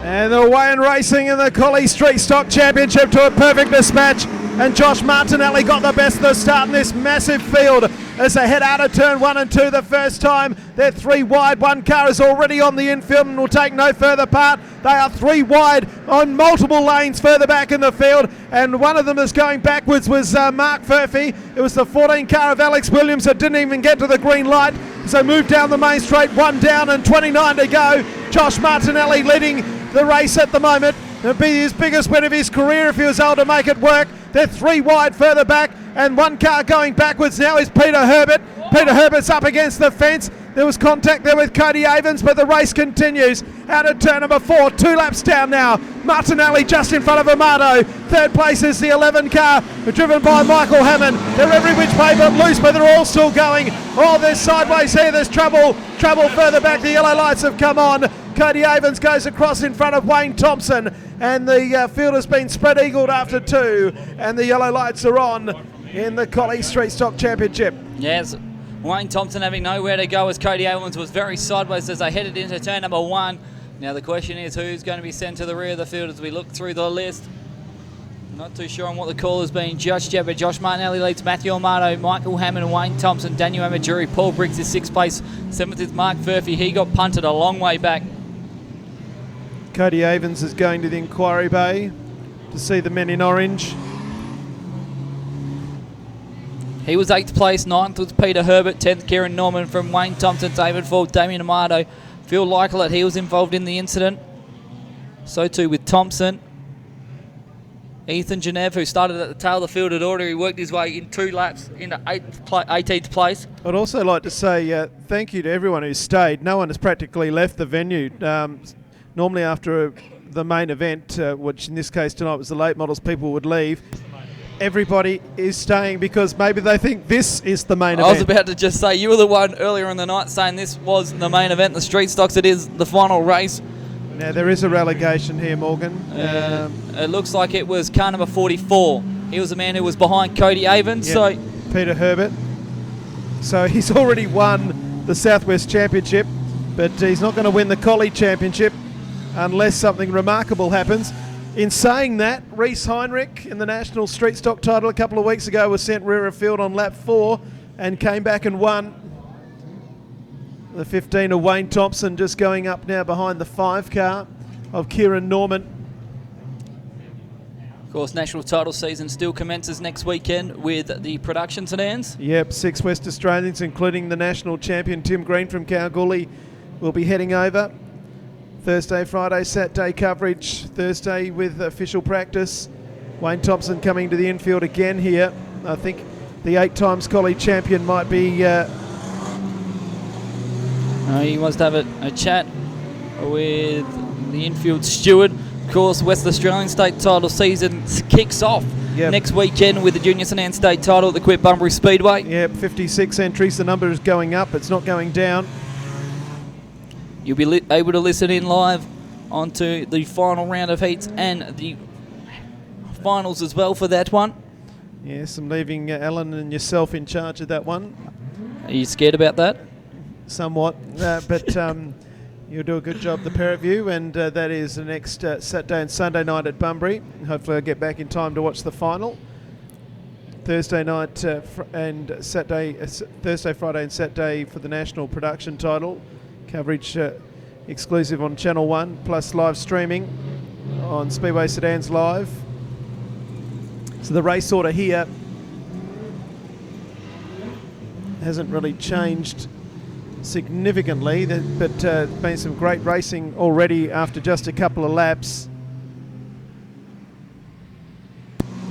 And they're away and racing in the Collie Street Stock Championship to a perfect mismatch. And Josh Martinelli got the best of the start in this massive field as they head out of turn 1 and 2 the first time. They're 3 wide. One car is already on the infield and will take no further part. They are 3 wide on multiple lanes further back in the field. And one of them is going backwards was Mark Furphy. It was the 14 car of Alex Williams that didn't even get to the green light. So moved down the main straight, 1 down and 29 to go. Josh Martinelli leading the race at the moment. It'll be his biggest win of his career if he was able to make it work. They're 3 wide further back, and one car going backwards now is Peter Herbert. Peter Herbert's up against the fence. There was contact there with Cody Avens, but the race continues. Out of turn number 4, 2 laps down now. Martinelli just in front of Amato. Third place is the 11 car, driven by Michael Hammond. They're every which way but loose, but they're all still going. Oh, there's sideways here, there's trouble further back. The yellow lights have come on. Cody Avens goes across in front of Wayne Thompson, and the field has been spread-eagled after 2, and the yellow lights are on in the Collie Street Stock Championship. Yes, Wayne Thompson having nowhere to go as Cody Avens was very sideways as they headed into turn number 1. Now the question is who's going to be sent to the rear of the field as we look through the list. Not too sure on what the call has been judged yet, but Josh Martinelli leads Matthew Amato, Michael Hammond, Wayne Thompson, Daniel Amajuri, Paul Briggs is 6th place, 7th is Mark Furphy. He got punted a long way back. Cody Avens is going to the inquiry bay to see the men in orange. He was 8th place, 9th was Peter Herbert, 10th Kieran Norman from Wayne Thompson, David Ford, Damien Amato. Phil Lykelet, he was involved in the incident. So too with Thompson. Ethan Genev, who started at the tail of the field, had already worked his way in 2 laps into 18th place. I'd also like to say thank you to everyone who stayed. No one has practically left the venue. Normally after the main event, which in this case tonight was the late models, people would leave. Everybody is staying because maybe they think this is the main event. I was about to just say, you were the one earlier in the night saying this was the main event, the street stocks, it is the final race. Now there is a relegation here, Morgan. It looks like it was car number 44. He was the man who was behind Cody Avens. Yep, so Peter Herbert. So he's already won the Southwest Championship, but he's not going to win the Collie Championship unless something remarkable happens. In saying that, Reese Heinrich in the National Street Stock title a couple of weeks ago was sent rear of field on lap 4 and came back and won. The 15 of Wayne Thompson just going up now behind the 5 car of Kieran Norman. Of course, national title season still commences next weekend with the production sedans. Yep, 6 West Australians, including the national champion Tim Green from Kalgoorlie, will be heading over. Thursday, Friday, Saturday coverage. Thursday with official practice. Wayne Thompson coming to the infield again here. I think the 8 times Collie champion might be... he wants to have a chat with the infield steward. Of course, West Australian state title season kicks off next weekend with the Junior Sedan state title at the Quit Bunbury Speedway. Yep, 56 entries. The number is going up. It's not going down. You'll be able to listen in live onto the final round of heats and the finals as well for that one. Yes, I'm leaving Alan and yourself in charge of that one. Are you scared about that? Somewhat, but you'll do a good job, the pair of you, and that is the next Saturday and Sunday night at Bunbury. Hopefully I'll get back in time to watch the final. Thursday night and Saturday, Thursday, Friday and Saturday for the national production title. Coverage exclusive on Channel 1, plus live streaming on Speedway Sedans Live. So the race order here hasn't really changed significantly, but been some great racing already after just a couple of laps.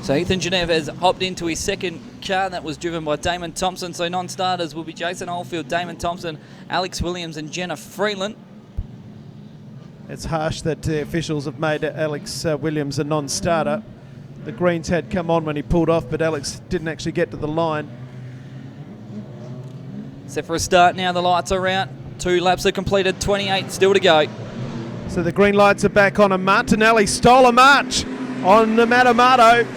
So Ethan Genev has hopped into his second car that was driven by Damon Thompson. So non-starters will be Jason Oldfield, Damon Thompson, Alex Williams and Jenna Freeland. It's harsh that the officials have made Alex Williams a non-starter. The greens had come on when he pulled off, but Alex didn't actually get to the line. Set for a start now, the lights are out. 2 laps are completed, 28 still to go. So the green lights are back on, and Martinelli stole a march on the Matamato.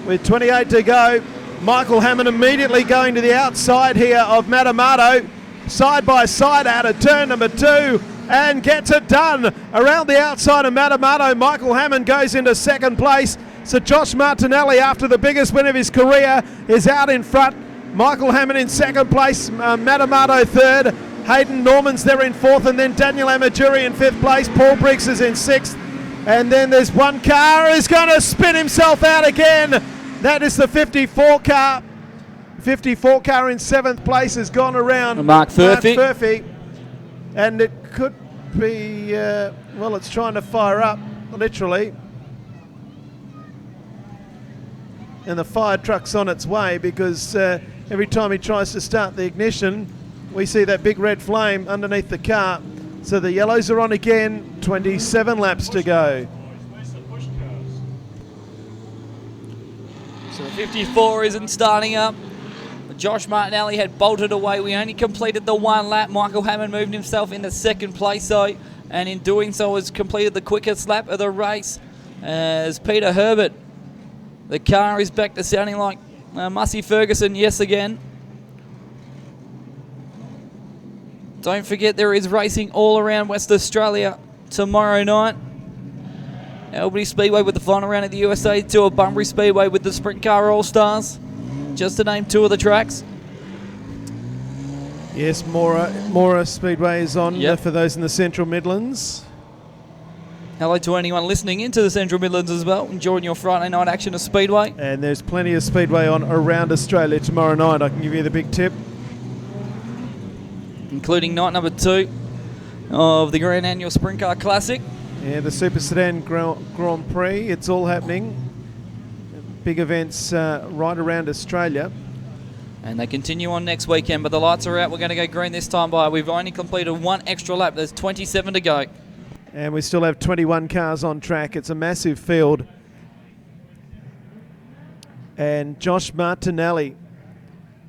With 28 to go, Michael Hammond immediately going to the outside here of Matamato. Side by side out of turn number 2. and gets it done around the outside of Matamato. Michael Hammond goes into second place. So Josh Martinelli, after the biggest win of his career, is out in front. Michael Hammond in second place, Matamato third. Hayden Norman's there in fourth, and then Daniel Amajuri in fifth place. Paul Briggs is in sixth. And then there's one car who's going to spin himself out again. That is the 54 car. 54 car in seventh place has gone around Mark Furphy. And it could be, well, it's trying to fire up, literally. And the fire truck's on its way, because every time he tries to start the ignition, we see that big red flame underneath the car. So the yellows are on again, 27 laps to go. So the 54 isn't starting up. Josh Martinelli had bolted away. We only completed the one lap. Michael Hammond moved himself into second place, though, and in doing so has completed the quickest lap of the race. As Peter Herbert, the car is back to sounding like Massey Ferguson, yes again. Don't forget there is racing all around West Australia tomorrow night. Albany Speedway with the final round of the USA Tour, Bunbury Speedway with the Sprint Car All-Stars. Just to name two of the tracks. Yes, Mora Speedway is on for those in the Central Midlands. Hello to anyone listening into the Central Midlands as well, enjoying your Friday night action of Speedway. And there's plenty of Speedway on around Australia tomorrow night, I can give you the big tip. Including night number 2 of the Grand Annual Sprint Car Classic. Yeah, the Super Sedan Grand Prix, it's all happening. Big events right around Australia. And they continue on next weekend, but the lights are out. We're going to go green this time by. We've only completed one extra lap. There's 27 to go. And we still have 21 cars on track. It's a massive field. And Josh Martinelli,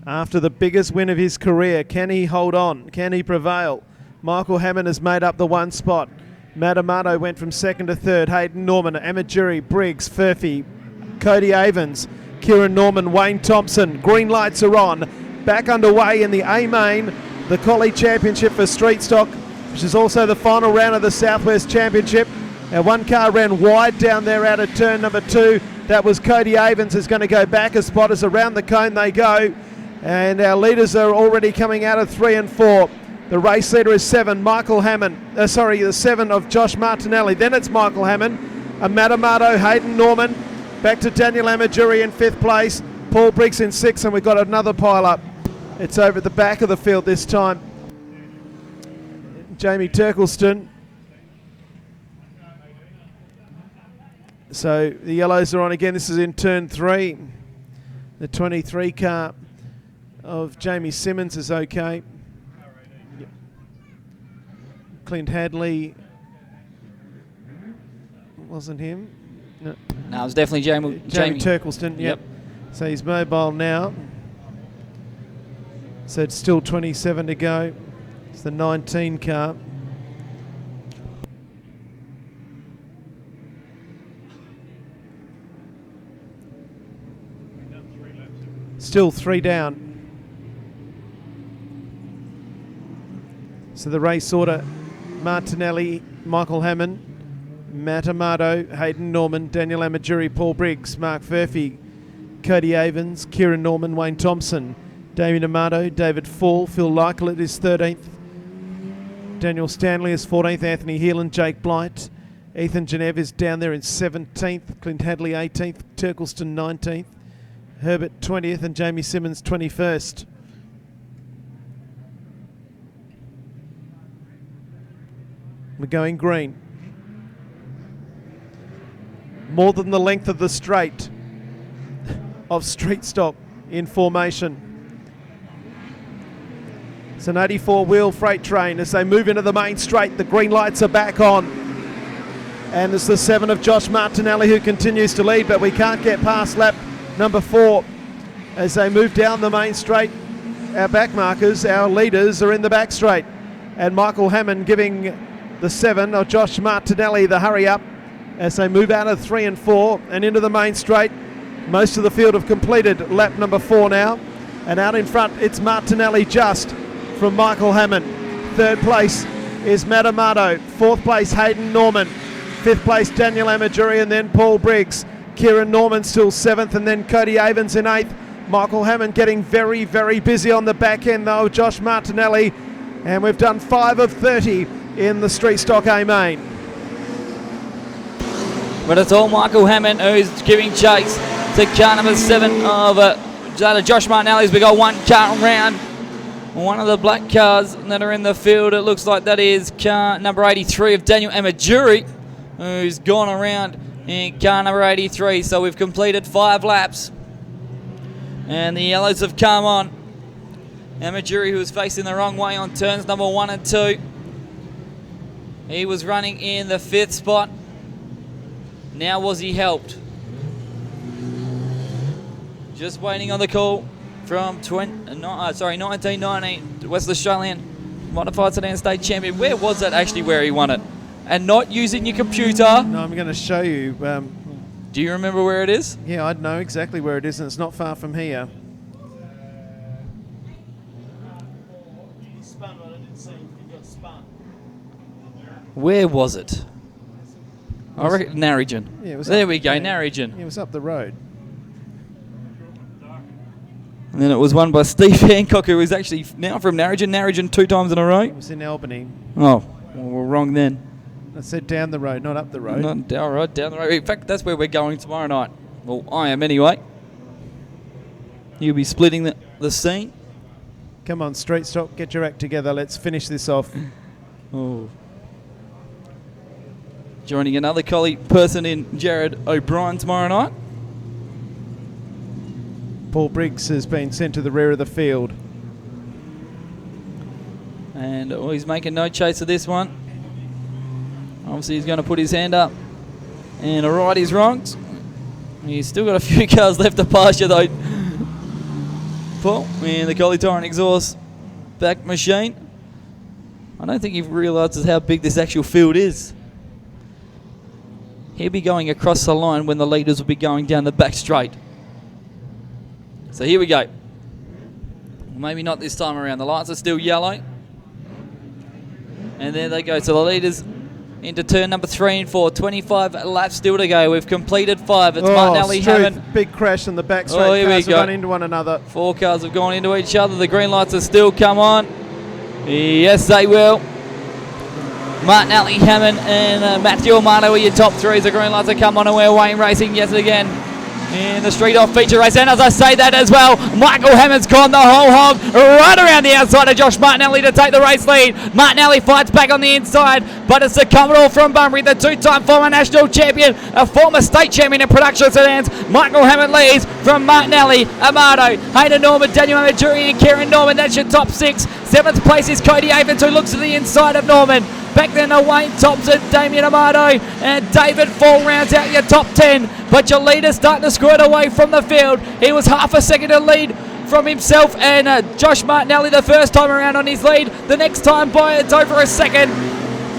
after the biggest win of his career, can he hold on? Can he prevail? Michael Hammond has made up the one spot. Matamato went from second to third. Hayden Norman, Amajuri, Briggs, Furphy, Cody Avens, Kieran Norman, Wayne Thompson. Green lights are on. Back underway in the A-Main, the Collie Championship for Street Stock, which is also the final round of the Southwest Championship. Now one car ran wide down there out of turn number 2. That was Cody Avens, is going to go back a spot as around the cone they go. And our leaders are already coming out of 3 and 4. The race leader is 7, Michael Hammond. The 7 of Josh Martinelli. Then it's Michael Hammond, Matamato, Hayden Norman. Back to Daniel Amajuri in 5th place. Paul Briggs in 6th, and we've got another pile-up. It's over at the back of the field this time. Jamie Turkleston. So the yellows are on again. This is in turn 3. The 23 car of Jamie Simmons is okay. Yep. Clint Hadley wasn't him. No, it was definitely Jamie Turkleston. Yep. So he's mobile now. So it's still 27 to go. It's the 19 car. Still 3 down. So the race order: Martinelli, Michael Hammond, Matamato, Hayden Norman, Daniel Amajuri, Paul Briggs, Mark Furphy, Cody Avens, Kieran Norman, Wayne Thompson, Damien Amato, David Fall, Phil Lykelet is 13th, Daniel Stanley is 14th, Anthony Heelan, Jake Blight, Ethan Genev is down there in 17th, Clint Hadley 18th, Turkleston 19th, Herbert 20th, and Jamie Simmons 21st. We're going green. More than the length of the straight of Street Stock in formation. It's an 84-wheel freight train as they move into the main straight. The green lights are back on. And it's the 7 of Josh Martinelli who continues to lead, but we can't get past lap number 4 as they move down the main straight. Our back markers, our leaders, are in the back straight. And Michael Hammond giving the 7 of Josh Martinelli the hurry up as they move out of 3 and 4 and into the main straight. Most of the field have completed lap number 4 now. And out in front, it's Martinelli just from Michael Hammond. 3rd place, is Matamato. 4th place, Hayden Norman. 5th place, Daniel Amajuri, and then Paul Briggs. Kieran Norman still 7th, and then Cody Avens in 8th. Michael Hammond getting very, very busy on the back end though. Josh Martinelli, and we've done 5 of 30 in the Street Stock A main. But it's all Michael Hammond who's giving chase to car number 7 of Josh Martinelli as we go one car round. One of the black cars that are in the field, it looks like that is car number 83 of Daniel Amajuri, who's gone around in car number 83. So we've completed 5 laps. And the yellows have come on. Amajuri, who was facing the wrong way on turns number 1 and 2. He was running in the 5th spot. Now was he helped? Just waiting on the call from 1990 West Australian Modified Sedan State Champion. Where was that actually where he won it? And not using your computer. No, I'm going to show you. Do you remember where it is? Yeah, I know exactly where it is, and it's not far from here. He spun, but I didn't see him. He got spun. Where was it? I reckon Narrogin. Yeah, it was there up, we go, yeah. Narrogin. It was up the road. And then it was won by Steve Hancock, who is actually now from Narrogin. Narrogin 2 times in a row. It was in Albany. Oh, well, we're wrong then. I said down the road, not up the road. Not down, right, down the road. In fact, that's where we're going tomorrow night. Well, I am anyway. You'll be splitting the scene. Come on, Street Stock, get your act together. Let's finish this off. Oh. Joining another Collie person in Jared O'Brien tomorrow night. Paul Briggs has been sent to the rear of the field. And he's making no chase of this one. Obviously he's going to put his hand up and right his wrongs. He's still got a few cars left to pasture though. Paul, and the Collie Tire and Exhaust back machine. I don't think he realises how big this actual field is. He'll be going across the line when the leaders will be going down the back straight. So here we go. Maybe not this time around. The lights are still yellow. And there they go. So the leaders into turn number 3 and 4. 25 laps still to go. We've completed 5. It's Martinelli, Hammond. Big crash in the back straight. Here Cars we go. have run into one another. 4 cars have gone into each other. The green lights are still come on. Yes, they will. Martinelli, Hammond, and Matthew Amato are your top 3s. The green lights have come on, and we're Wayne Racing yet again in the street off feature race. And as I say that as well, Michael Hammond's gone the whole hog right around the outside of Josh Martinelli to take the race lead. Martinelli fights back on the inside, but it's the Commodore from Bunbury, the 2-time former national champion, a former state champion in production sedans. Michael Hammond leads from Martinelli, Amato, Hayden Norman, Daniel Amajuri, and Kieran Norman. That's your top 6. 7th place is Cody Avens, who looks to the inside of Norman. Back then to Wayne Thompson, Damien Amato, and David Fall rounds out your top 10. But your leader's starting to squirt away from the field. He was half a second to lead from himself and Josh Martinelli the first time around on his lead. The next time by, it's over a second.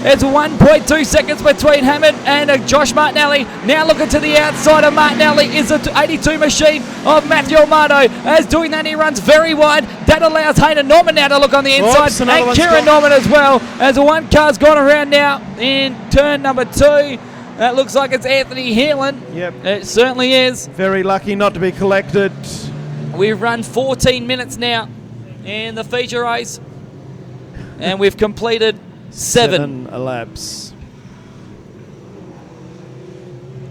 It's 1.2 seconds between Hammond and Josh Martinelli. Now looking to the outside of Martinelli is the 82 machine of Matthew Amato. As doing that, he runs very wide. That allows Hayden Norman now to look on the inside. And Kieran Norman as well. As one car's gone around now in turn number 2. That looks like it's Anthony Heelan. Yep. It certainly is. Very lucky not to be collected. We've run 14 minutes now in the feature race. And we've completed 7 laps.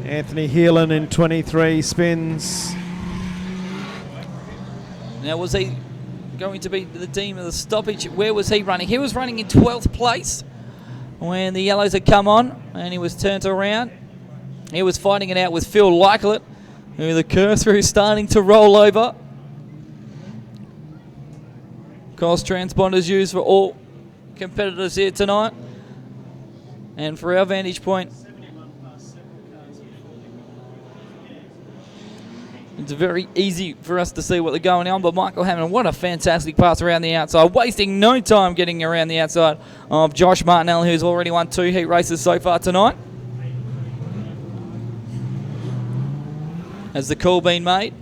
Anthony Heelan in 23 spins. Now, was he going to be the team of the stoppage? Where was he running? He was running in 12th place when the yellows had come on and he was turned around. He was fighting it out with Phil Lykelet, who the cursor is starting to roll over. Cost transponders used for all competitors here tonight, and for our vantage point, it's very easy for us to see what they're going on. But Michael Hammond, what a fantastic pass around the outside, wasting no time getting around the outside of Josh Martinelli, who's already won 2 heat races so far tonight. Has the call been made?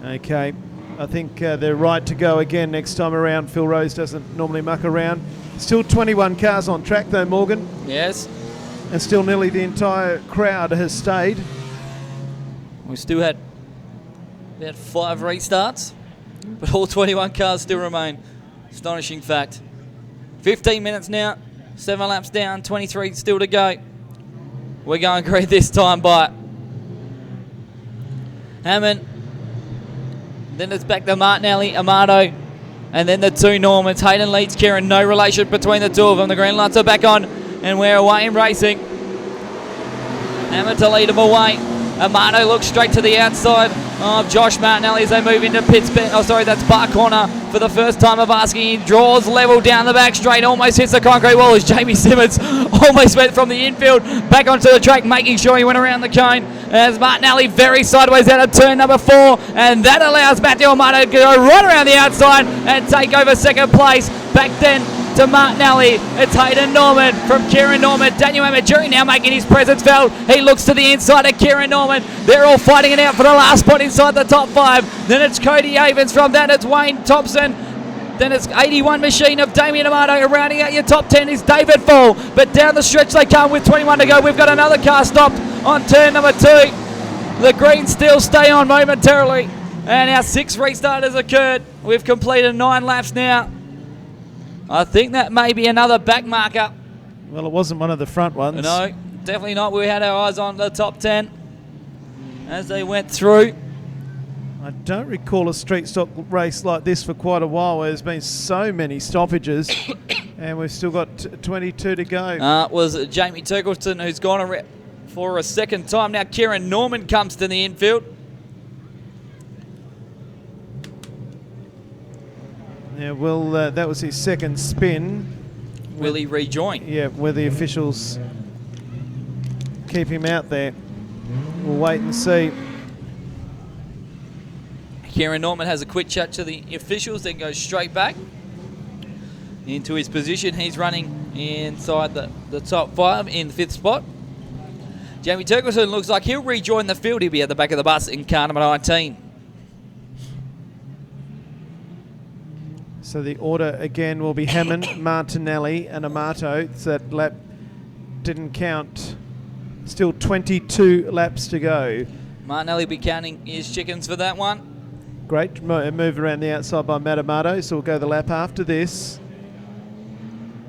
Okay. I think they're right to go again next time around. Phil Rose doesn't normally muck around. Still 21 cars on track though, Morgan. Yes. And still nearly the entire crowd has stayed. We still had about 5 restarts, but all 21 cars still remain. Astonishing fact. 15 minutes now, 7 laps down, 23 still to go. We're going green this time by Hammond. Then it's back to Martinelli, Amato, and then the 2 Normans. Hayden leads Kieran. No relation between the 2 of them. The green lights are back on, and we're away in racing. Hammond to lead them away. Amato looks straight to the outside of Josh Martinelli as they move into pits. Oh, sorry, that's bar corner for the first time of asking. He draws level down the back straight, almost hits the concrete wall as Jamie Simmons almost went from the infield back onto the track, making sure he went around the cone. As Martinelli very sideways out of turn number 4, and that allows Matthew Amato to go right around the outside and take over second place. Back then to Martinelli, it's Hayden Norman from Kieran Norman. Daniel Amajuri now making his presence felt. He looks to the inside of Kieran Norman. They're all fighting it out for the last spot inside the top 5. Then it's Cody Avens. From that it's Wayne Thompson. Then it's 81 machine of Damien Amato. Rounding out your top 10 is David Fall. But down the stretch they come with 21 to go. We've got another car stopped on turn number 2. The greens still stay on momentarily. And our 6th restart has occurred. We've completed 9 laps now. I think that may be another back marker. Well, it wasn't one of the front ones. No, definitely not. We had our eyes on the top 10 as they went through. I don't recall a street stock race like this for quite a while where there's been so many stoppages and we've still got 22 to go. It was Jamie Turkleton who's gone around for a second time. Now Kieran Norman comes to the infield. Yeah, well, that was his second spin. Will he rejoin? Yeah, where the officials keep him out there. We'll wait and see. Kieran Norman has a quick chat to the officials, then goes straight back into his position. He's running inside the top 5 in the 5th spot. Jamie Turkleton looks like he'll rejoin the field. He'll be at the back of the bus in car number 19. So the order again will be Hammond, Martinelli and Amato. So that lap didn't count. Still 22 laps to go. Martinelli will be counting his chickens for that one. Great move around the outside by Matt Amato. So we'll go the lap after this.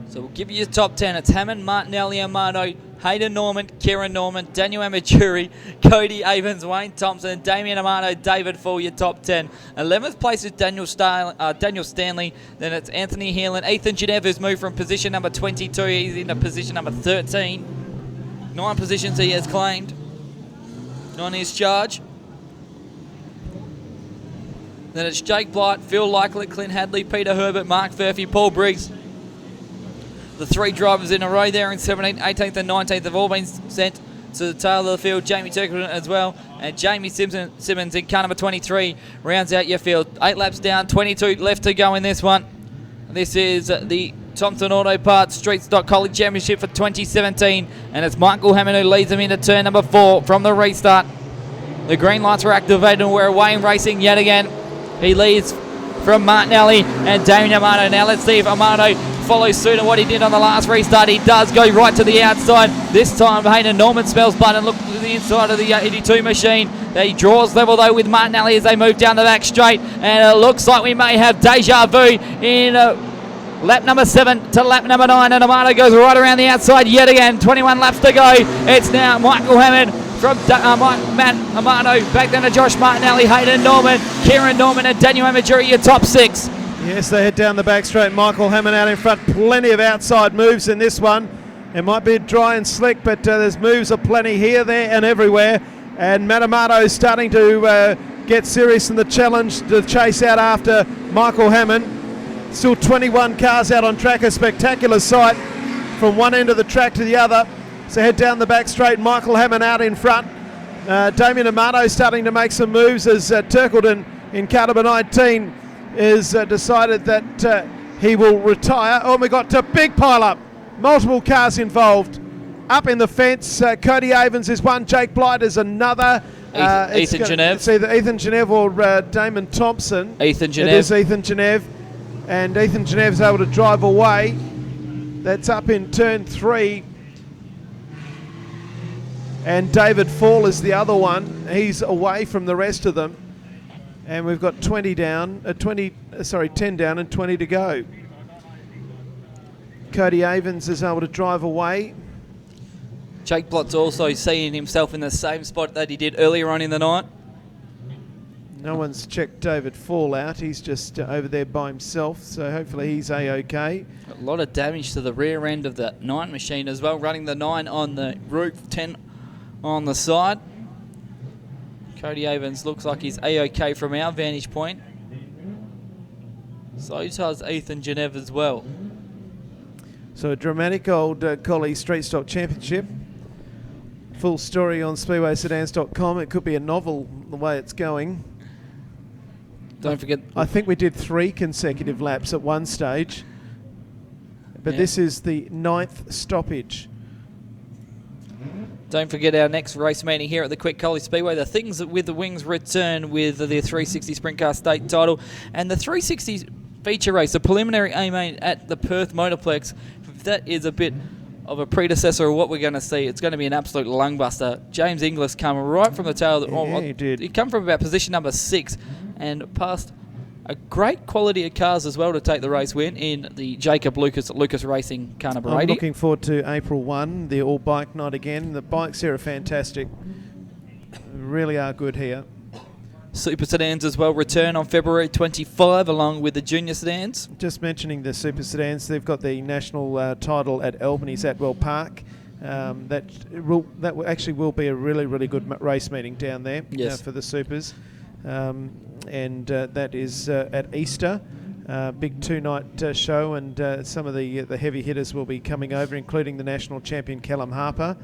So we'll give you your top 10. It's Hammond, Martinelli, Amato, Hayden Norman, Kieran Norman, Daniel Amajuri, Cody Avens, Wayne Thompson, Damien Amato, David Fall, your top 10. 11th place is Daniel Stanley. Then it's Anthony Heelan. Ethan Geneva has moved from position number 22. He's into position number 13. 9 positions he has claimed on his charge. Then it's Jake Blight, Phil Likely, Clint Hadley, Peter Herbert, Mark Furphy, Paul Briggs. The 3 drivers in a row there in 17th, 18th and 19th have all been sent to the tail of the field. Jamie Turkleton as well. And Jamie Simmons in car number 23 rounds out your field. 8 laps down, 22 left to go in this one. This is the Thompson Auto Parts Street Stock Collie Championship for 2017. And it's Michael Hammond who leads them into turn number 4 from the restart. The green lights were activated and we're away in racing yet again. He leads from Martinelli and Damien Amato. Now let's see if Amato follows suit on what he did on the last restart. He does go right to the outside. This time Hayden Norman smells blood and looks to the inside of the 82 machine. He draws level though with Martinelli as they move down the back straight, and it looks like we may have deja vu in lap number 7 to lap number 9, and Amato goes right around the outside yet again. 21 laps to go. It's now Michael Hammond from Matt Amato, back down to Josh Martinelli, Hayden Norman, Kieran Norman and Daniel Amajuri, your top 6. Yes, they head down the back straight. Michael Hammond out in front. Plenty of outside moves in this one. It might be dry and slick, but there's moves aplenty here, there and everywhere. And Matt Amato starting to get serious in the challenge to chase out after Michael Hammond. Still 21 cars out on track, a spectacular sight from one end of the track to the other. So head down the back straight. Michael Hammond out in front. Damien Amato starting to make some moves as Turkleton in car number 19 is decided that he will retire. Oh, we got a big pile up. Multiple cars involved. Up in the fence, Cody Avens is one. Jake Blight is another. Ethan Genev. It's either Ethan Genev or Damon Thompson. Ethan Genev. It is Ethan Genev. And Ethan Genev's able to drive away. That's up in turn 3. And David Fall is the other one. He's away from the rest of them. And we've got 10 down and 20 to go. Cody Avens is able to drive away. Jake Blott's also seeing himself in the same spot that he did earlier on in the night. No one's checked David Fall out. He's just over there by himself, so hopefully he's A-OK. A lot of damage to the rear end of the 9 machine as well, running the 9 on the roof, 10 on the side. Cody Avens looks like he's A-OK from our vantage point. So does Ethan Genev as well. So a dramatic old Collie Street Stock Championship. Full story on speedwaysedans.com. It could be a novel the way it's going. Don't forget. I think we did 3 consecutive laps at one stage. But yeah. This is the 9th stoppage. Don't forget our next race meeting here at the Quick Collie Speedway. The Things with the Wings return with the 360 Sprint Car State title. And the 360 feature race, the preliminary A-main at the Perth Motorplex. That is a bit of a predecessor of what we're going to see. It's going to be an absolute lungbuster. James Inglis come right from the tail. He did. He come from about position number 6 and passed a great quality of cars as well to take the race win in the Jacob Lucas Racing Carnaby. I'm looking forward to April 1, the all-bike night again. The bikes here are fantastic. Really are good here. Super Sedans as well return on February 25 along with the Junior Sedans. Just mentioning the Super Sedans, they've got the national title at Albany's Atwell Park. That actually will be a really, really good race meeting down there. Yes. For the Supers. And that is at Easter. Big 2-night show, and some of the heavy hitters will be coming over, including the national champion Callum Harper,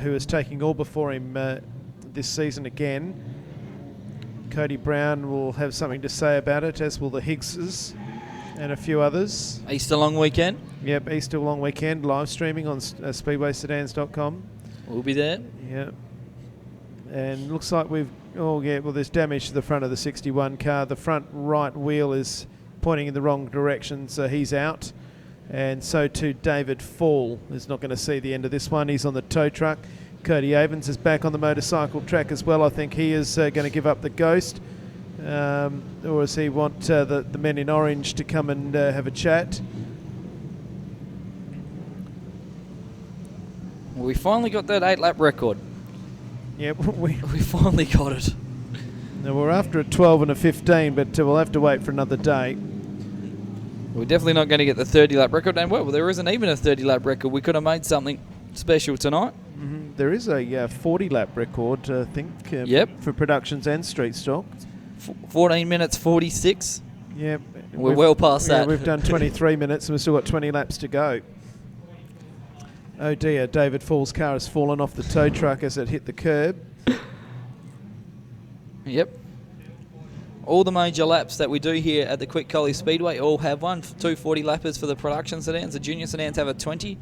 who is taking all before him this season again. Cody Brown will have something to say about it, as will the Higgses and a few others. Easter long weekend. Yep, Easter long weekend, live streaming on speedwaysedans.com. We'll be there. Yep. And looks like there's damage to the front of the 61 car. The front right wheel is pointing in the wrong direction, so he's out. And so too David Fall is not going to see the end of this one. He's on the tow truck. Cody Avens is back on the motorcycle track as well. I think he is going to give up the ghost. Or does he want the men in orange to come and have a chat? Well, we finally got that 8-lap record. Yeah, we finally got it. Now we're after a 12 and a 15, but we'll have to wait for another day. We're definitely not going to get the 30-lap record. And well, there isn't even a 30-lap record. We could have made something special tonight. Mm-hmm. There is a 40-lap record, I think, yep. for productions and street stock. 14 minutes 46. Yep. We're well past that. We've done 23 minutes and we've still got 20 laps to go. Oh dear, David Fall's car has fallen off the tow truck as it hit the curb. Yep. All the major laps that we do here at the Quick Collie Speedway all have 2 40 lappers for the production sedans. The junior sedans have a 20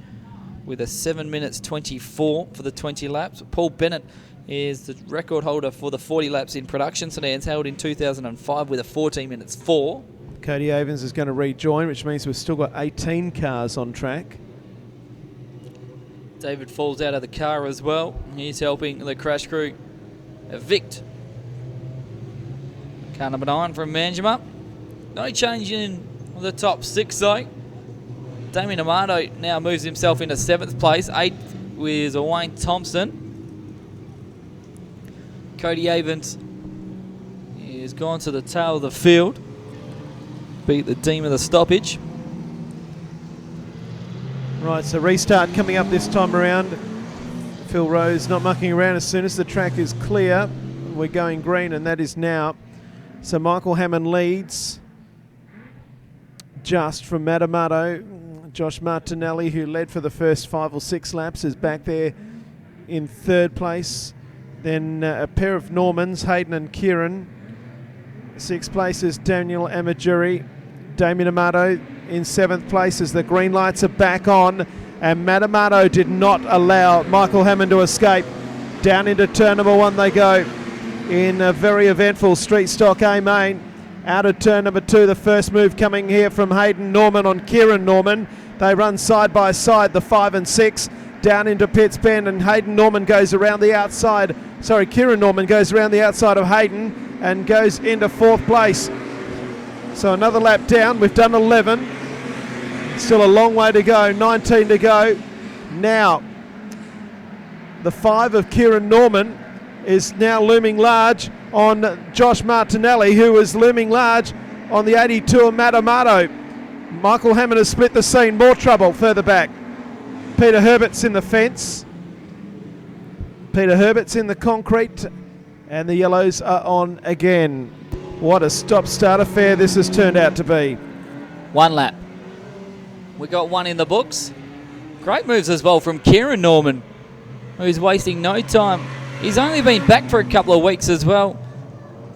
with a 7 minutes 24 for the 20 laps. Paul Bennett is the record holder for the 40 laps in production sedans, held in 2005 with a 14 minutes 4. Cody Avens is going to rejoin, which means we've still got 18 cars on track. David falls out of the car as well. He's helping the crash crew evict car number 9 from Manjimup. No change in the top 6 though. Damien Amato now moves himself into 7th place. 8th with Wayne Thompson. Cody Avens is gone to the tail of the field. Beat the Deem of the stoppage. Right, so restart coming up this time around. Phil Rose not mucking around. As soon as the track is clear, we're going green, and that is now. So Michael Hammond leads just from Matamato. Josh Martinelli, who led for the first 5 or 6 laps, is back there in 3rd place. Then a pair of Normans, Hayden and Kieran. 6th place is Daniel Amajuri. Damien Amato in 7th place as the green lights are back on, and Matamato did not allow Michael Hammond to escape. Down into turn number 1 they go. in a very eventful street stock A main. Out of turn number 2, the first move coming here from Hayden Norman on Kieran Norman. They run side by side, the 5 and 6, down into Pitts Bend, and Hayden Norman goes around the outside. Sorry, Kieran Norman goes around the outside of Hayden and goes into 4th place. So another lap down. We've done 11. Still a long way to go, 19 to go. Now, the 5 of Kieran Norman is now looming large on Josh Martinelli, who is looming large on the 82 of Matamato. Michael Hammond has split the scene. More trouble further back. Peter Herbert's in the fence. Peter Herbert's in the concrete, and the yellows are on again. What a stop-start affair this has turned out to be. 1 lap. We got 1 in the books. Great moves as well from Kieran Norman, who's wasting no time. He's only been back for a couple of weeks as well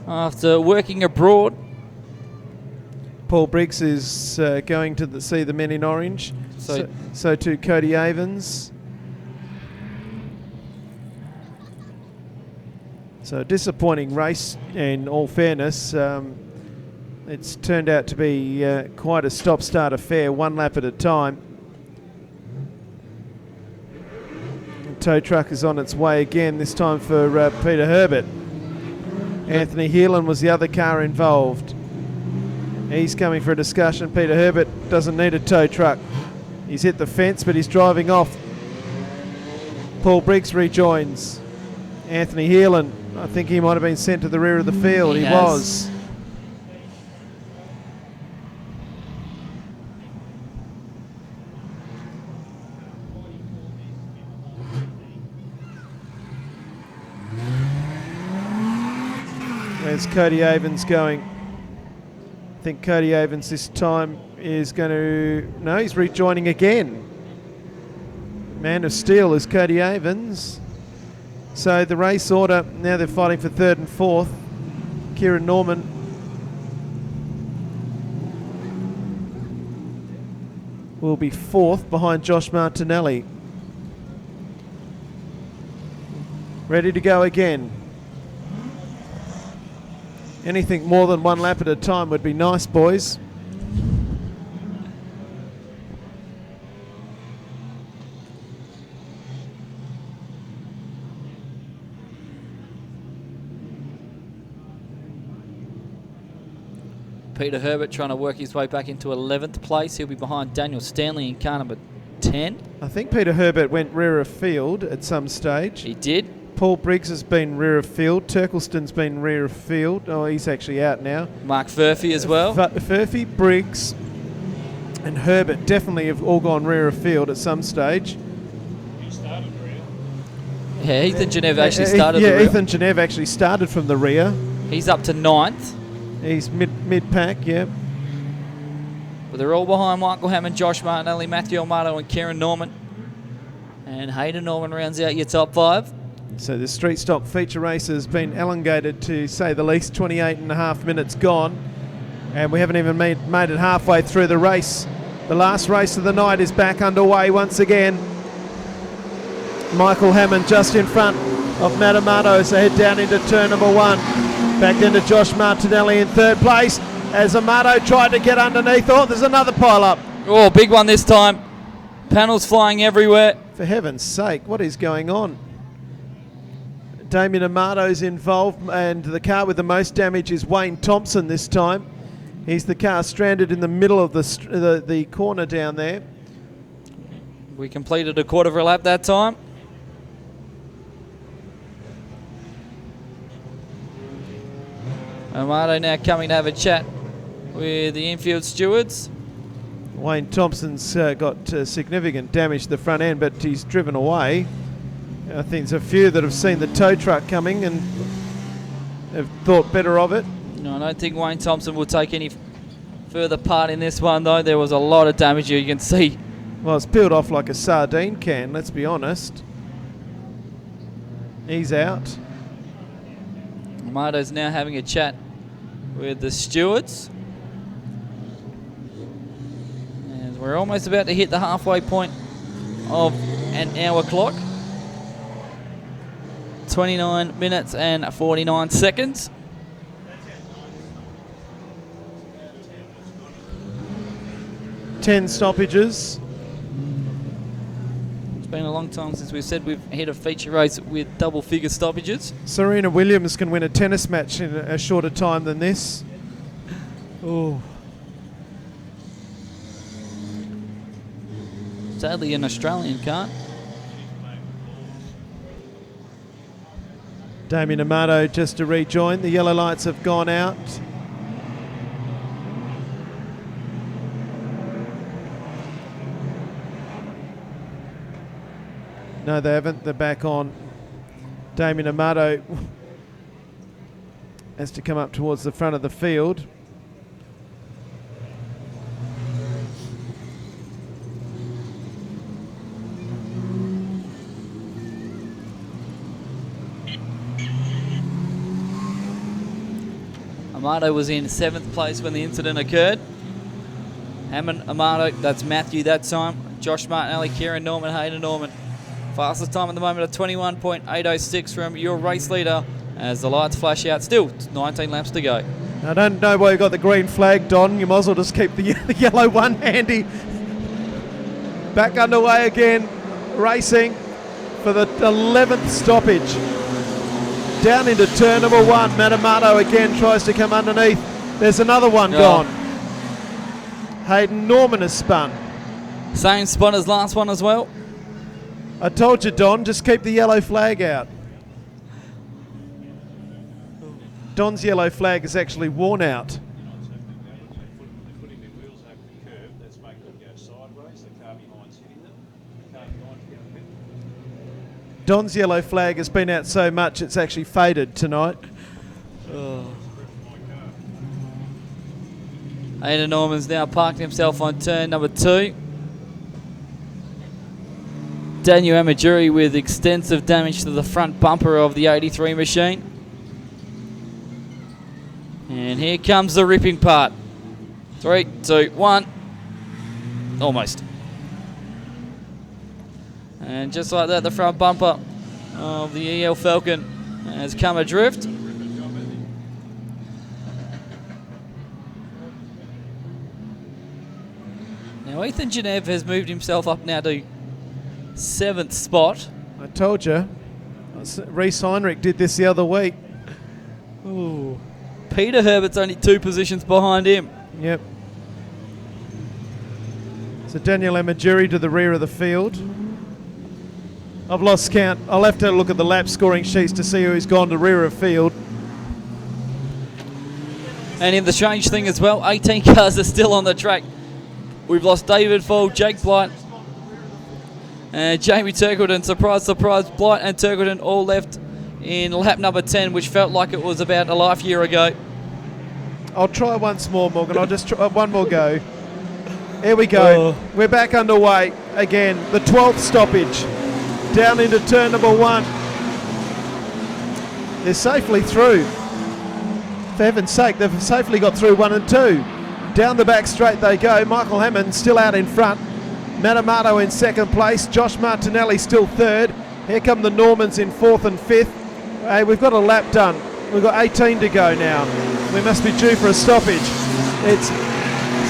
after working abroad. Paul Briggs is going to see the men in orange. So too Cody Avens. So a disappointing race in all fairness. It's turned out to be quite a stop-start affair, 1 lap at a time. The tow truck is on its way again, this time for Peter Herbert. Anthony Heelan was the other car involved. He's coming for a discussion. Peter Herbert doesn't need a tow truck. He's hit the fence, but he's driving off. Paul Briggs rejoins. Anthony Heelan, I think he might have been sent to the rear of the field. He was. Where's Cody Avens going? I think Cody Avens this time is going to... No, he's rejoining again. Man of Steel is Cody Avens. So the race order, now they're fighting for 3rd and 4th. Kieran Norman will be 4th behind Josh Martinelli. Ready to go again. Anything more than 1 lap at a time would be nice, boys. Peter Herbert trying to work his way back into 11th place. He'll be behind Daniel Stanley in car number 10. I think Peter Herbert went rear of field at some stage. He did. Paul Briggs has been rear of field. Turkleston's been rear of field. Oh, he's actually out now. Mark Furphy as well. Furphy, Briggs and Herbert definitely have all gone rear of field at some stage. He started rear. Yeah, Ethan Genev actually started the rear. Ethan Genev actually started from the rear. He's up to 9th. He's mid-pack, yeah. But they're all behind Michael Hammond, Josh Martinelli, Matthew Amato and Kieran Norman. And Hayden Norman rounds out your top 5. So the street stock feature race has been elongated to say the least. 28 and a half minutes gone, and we haven't even made it halfway through the race. The last race of the night is back underway once again. Michael Hammond just in front of Matamato as they head down into turn number 1. Back into Josh Martinelli in 3rd place as Amato tried to get underneath. Oh, there's another pile up. Oh, big one this time. Panels flying everywhere. For heaven's sake, what is going on? Damien Amato's involved, and the car with the most damage is Wayne Thompson this time. He's the car stranded in the middle of the corner down there. We completed a quarter of a lap that time. Amato now coming to have a chat with the infield stewards. Wayne Thompson's got significant damage to the front end, but he's driven away. I think there's a few that have seen the tow truck coming and have thought better of it. No, I don't think Wayne Thompson will take any further part in this one, though. There was a lot of damage you can see. Well, it's peeled off like a sardine can, let's be honest. He's out. Amato's now having a chat with the stewards. And we're almost about to hit the halfway point of an hour clock. 29 minutes and 49 seconds. Ten stoppages. It's been a long time since we've said we've hit a feature race with double figure stoppages. Serena Williams can win a tennis match in a shorter time than this. Oh. Sadly, an Australian can't. Damien Amato just to rejoin. The yellow lights have gone out. No, they haven't. They're back on. Damien Amato has to come up towards the front of the field. Amato was in 7th place when the incident occurred. Hammond, Amato, that's Matthew that time. Josh Martinelli, Kieran Norman, Hayden Norman. Fastest time at the moment of 21.806 from your race leader as the lights flash out. Still 19 laps to go. I don't know why you got the green flag, Don. You might as well just keep the yellow one handy. Back underway again, racing for the 11th stoppage. Down into turn number 1. Matamato again tries to come underneath. There's another one gone. Hayden Norman has spun. Same spot as last one as well. I told you, Don, just keep the yellow flag out. Don's yellow flag is actually worn out. They're putting their wheels over the curb. That's making them go sideways. The car behind's hitting them. The car behind's getting hit. Don's yellow flag has been out so much it's actually faded tonight. Hayden Norman's now parked himself on turn number 2. Daniel Amajuri with extensive damage to the front bumper of the 83 machine. And here comes the ripping part. 3, 2, 1. Almost. And just like that, the front bumper of the EL Falcon has come adrift. Now Ethan Genev has moved himself up now to 7th spot. I told you. Reece Heinrich did this the other week. Ooh. Peter Herbert's only 2 positions behind him. Yep. So Daniel Amajuri to the rear of the field. I've lost count. I'll have to look at the lap scoring sheets to see who's gone to rear of field. And in the strange thing as well, 18 cars are still on the track. We've lost David Fall, Jake Blight, and Jamie Turkleton. Surprise, surprise, Blight and Turkleton all left in lap number 10, which felt like it was about a life year ago. I'll try once more, Morgan. I'll just try one more go. Here we go. We're back underway again. The 12th stoppage. Down into turn number 1. They're safely through. For heaven's sake, they've safely got through 1 and 2. Down the back straight they go. Michael Hammond still out in front. Matamato in 2nd place. Josh Martinelli still 3rd. Here come the Normans in 4th and 5th. Hey, we've got a lap done. We've got 18 to go now. We must be due for a stoppage. It's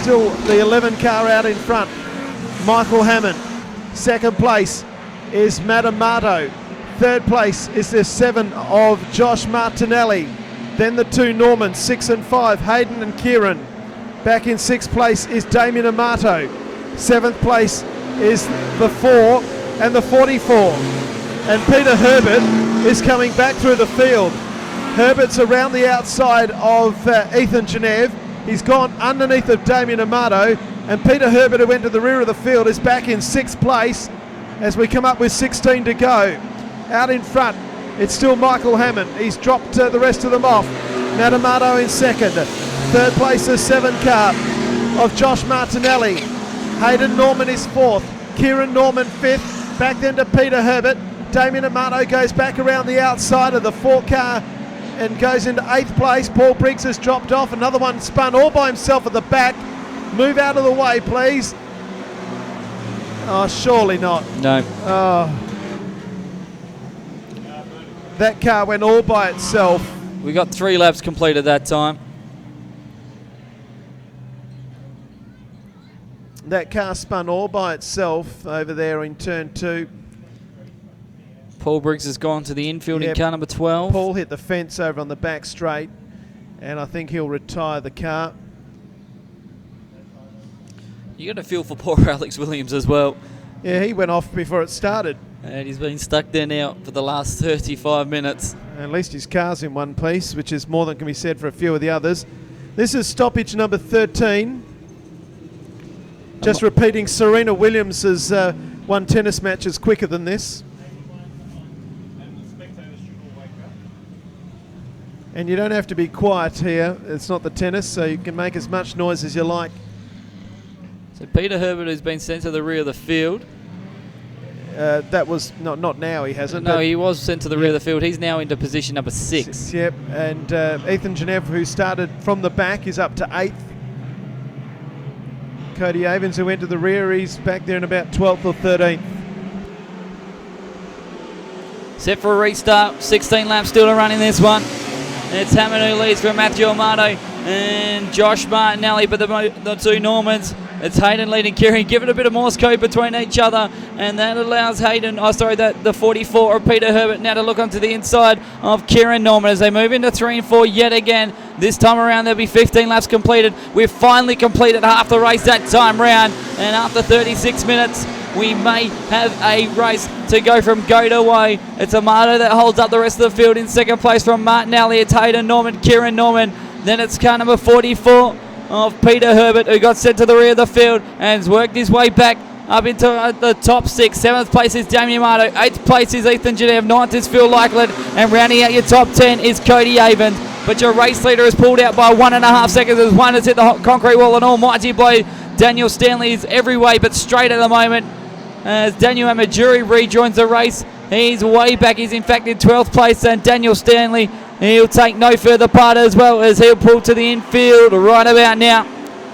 still the 11 car out in front. Michael Hammond. 2nd place is Matamato. 3rd place is the 7 of Josh Martinelli. Then the 2 Normans, 6 and 5, Hayden and Kieran. Back in 6th place is Damien Amato. 7th place is the 4 and the 44. And Peter Herbert is coming back through the field. Herbert's around the outside of Ethan Genev. He's gone underneath of Damien Amato. And Peter Herbert, who went to the rear of the field, is back in 6th place as we come up with 16 to go. Out in front, it's still Michael Hammond. He's dropped the rest of them off. Matamato in 2nd. 3rd place, the 7 car of Josh Martinelli. Hayden Norman is 4th. Kieran Norman 5th. Back then to Peter Herbert. Damien Amato goes back around the outside of the 4 car and goes into 8th place. Paul Briggs has dropped off. Another one spun all by himself at the back. Move out of the way, please. Oh, surely not. No. Oh. That car went all by itself. We got 3 laps completed that time. That car spun all by itself over there in turn 2. Paul Briggs has gone to the infield in Yep. car number 12. Paul hit the fence over on the back straight, and I think he'll retire the car. You got to feel for poor Alex Williams as well. Yeah, he went off before it started. And he's been stuck there now for the last 35 minutes. At least his car's in one piece, which is more than can be said for a few of the others. This is stoppage number 13. Just repeating, Serena Williams has won tennis matches quicker than this. And the spectators should all wake up. And you don't have to be quiet here. It's not the tennis, so you can make as much noise as you like. So Peter Herbert has been sent to the rear of the field. That was not now, he hasn't. No, but he was sent to the rear of the field. He's now into position number 6. Yep, and Ethan Geneva, who started from the back, is up to 8th. Cody Avens, who went to the rear, he's back there in about 12th or 13th. Set for a restart. 16 laps still to run in this one. It's Hammond who leads from Matthew Amato and Josh Martinelli, but the 2 Normans. It's Hayden leading Kieran. Give it a bit of Morse code between each other, and that allows Hayden, the 44 of Peter Herbert now to look onto the inside of Kieran Norman as they move into 3 and 4 yet again. This time around there'll be 15 laps completed. We've finally completed half the race that time round, and after 36 minutes we may have a race to go from go to away. It's Amato that holds up the rest of the field in second place from Martinelli. It's Hayden Norman, Kieran Norman. Then it's car number 44 of Peter Herbert, who got sent to the rear of the field and has worked his way back up into the top 6. 7th place is Damien Amato. 8th place is Ethan Geneva. 9th is Phil Lakeland. And rounding out your top 10 is Cody Avens. But your race leader is pulled out by 1.5 seconds as one has hit the concrete wall. An almighty blow. Daniel Stanley is every way but straight at the moment as Daniel Amajuri rejoins the race. He's way back. He's in fact in 12th place, and Daniel Stanley, he'll take no further part as well as he'll pull to the infield right about now.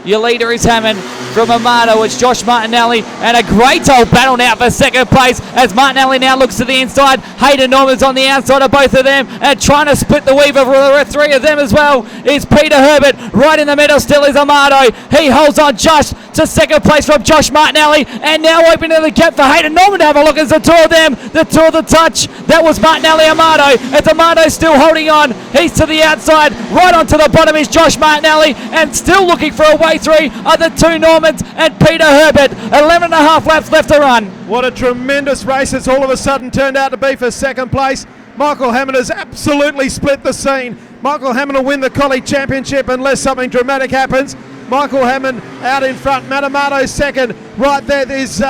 Your leader is Hammond. From Amato, it's Josh Martinelli, and a great old battle now for second place as Martinelli now looks to the inside. Hayden Norman's on the outside of both of them and trying to split the weave of the 3 of them as well is Peter Herbert. Right in the middle still is Amato. He holds on just to second place from Josh Martinelli, and now opening the gap for Hayden Norman to have a look as the 2 of them, the 2 of the touch. That was Martinelli Amato, as Amato still holding on. He's to the outside. Right onto the bottom is Josh Martinelli, and still looking for a way through are the 2 Normans and Peter Herbert. 11.5 laps left to run. What a tremendous race it's all of a sudden turned out to be for second place. Michael Hammond has absolutely split the scene. Michael Hammond will win the Collie Championship unless something dramatic happens. Michael Hammond out in front. Matt Amato second. Right there is